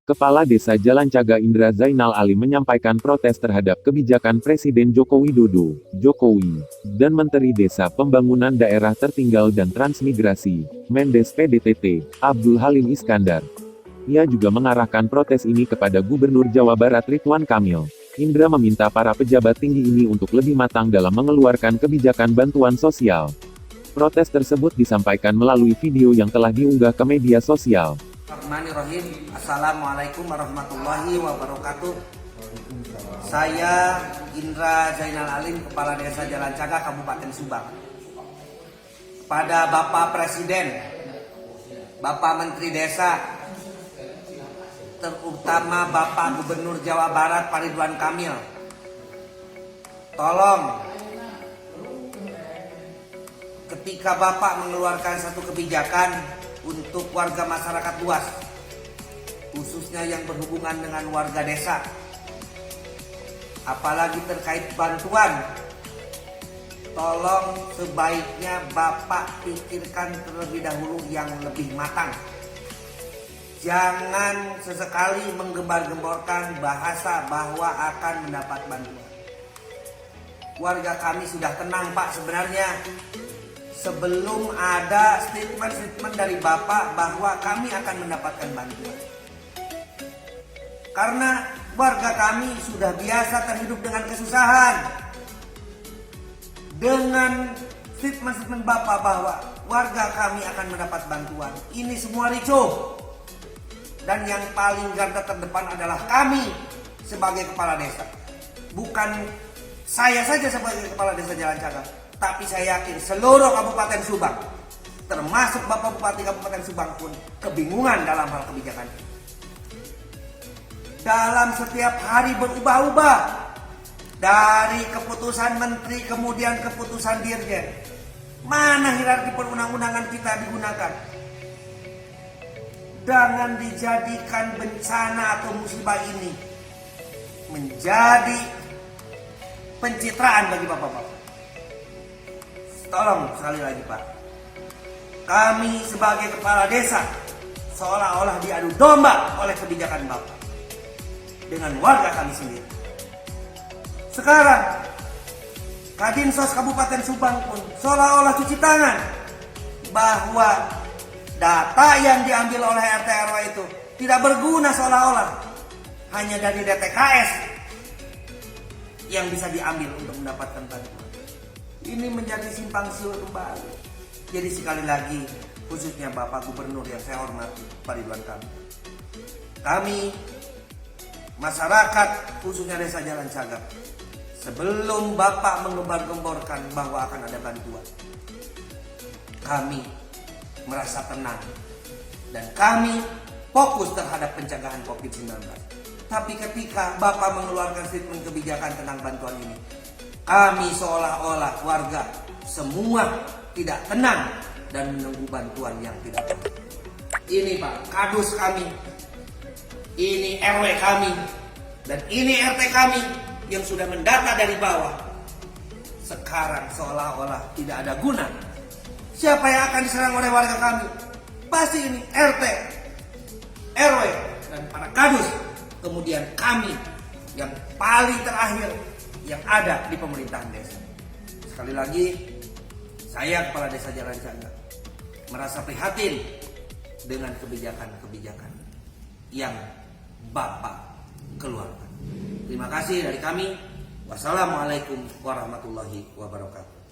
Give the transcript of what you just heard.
Kepala Desa Jalan Caga Indra Zainal Ali menyampaikan protes terhadap kebijakan Presiden Joko Widodo, Jokowi, dan Menteri Desa Pembangunan Daerah Tertinggal dan Transmigrasi, Mendes PDTT, Abdul Halim Iskandar. Ia juga mengarahkan protes ini kepada Gubernur Jawa Barat Ridwan Kamil. Indra meminta para pejabat tinggi ini untuk lebih matang dalam mengeluarkan kebijakan bantuan sosial. Protes tersebut disampaikan melalui video yang telah diunggah ke media sosial. Bismillahirrahmanirrahim. Assalamualaikum warahmatullahi wabarakatuh. Saya Indra Zainal Alim, Kepala Desa Jalan Caga, Kabupaten Subang. Pada Bapak Presiden, Bapak Menteri Desa, terutama Bapak Gubernur Jawa Barat Pak Ridwan Kamil, tolong ketika Bapak mengeluarkan satu kebijakan untuk warga masyarakat luas, khususnya yang berhubungan dengan warga desa, apalagi terkait bantuan, tolong sebaiknya Bapak pikirkan terlebih dahulu yang lebih matang. Jangan sesekali menggembar-gemborkan bahasa bahwa akan mendapat bantuan. Warga kami sudah tenang, Pak, sebenarnya sebelum ada statement dari Bapak bahwa kami akan mendapatkan bantuan. Karena warga kami sudah biasa terhidup dengan kesusahan. Dengan statement Bapak bahwa warga kami akan mendapat bantuan, ini semua ricuh. Dan yang paling garda terdepan adalah kami sebagai kepala desa. Bukan saya saja sebagai kepala desa Jalan Caga, tapi saya yakin seluruh Kabupaten Subang, termasuk Bapak Bupati Kabupaten Subang pun kebingungan dalam hal kebijakan. Dalam setiap hari berubah-ubah, dari keputusan menteri kemudian keputusan dirjen. Mana hierarki perundang-undangan kita digunakan? Jangan dijadikan bencana atau musibah ini menjadi pencitraan bagi bapak-bapak. Tolong sekali lagi, Pak, kami sebagai kepala desa seolah-olah diadu domba oleh kebijakan Bapak dengan warga kami sendiri. Sekarang Kadinsos Kabupaten Subang pun seolah-olah cuci tangan bahwa data yang diambil oleh RT RW itu tidak berguna, seolah-olah hanya dari DTKS yang bisa diambil untuk mendapatkan bantuan. Ini menjadi simpang siur kembali. Jadi sekali lagi, khususnya Bapak Gubernur yang saya hormati, Pak Ridwan Kamil, kami masyarakat khususnya Desa Jalan Caga, sebelum Bapak mengembar-gemborkan bahwa akan ada bantuan, kami merasa tenang dan kami fokus terhadap pencegahan COVID-19. Tapi ketika Bapak mengeluarkan statement kebijakan tentang bantuan ini, kami seolah-olah warga semua tidak tenang dan menunggu bantuan yang tidak tahu. Ini Pak, kadus kami, ini RW kami, dan ini RT kami yang sudah mendata dari bawah. Sekarang seolah-olah tidak ada guna. Siapa yang akan diserang oleh warga kami? Pasti ini RT, RW, dan para kadus. Kemudian kami yang paling terakhir yang ada di pemerintahan desa. Sekali lagi, saya Kepala Desa Jalan Caga merasa prihatin dengan kebijakan-kebijakan yang Bapak keluarkan. Terima kasih dari kami. Wassalamualaikum warahmatullahi wabarakatuh.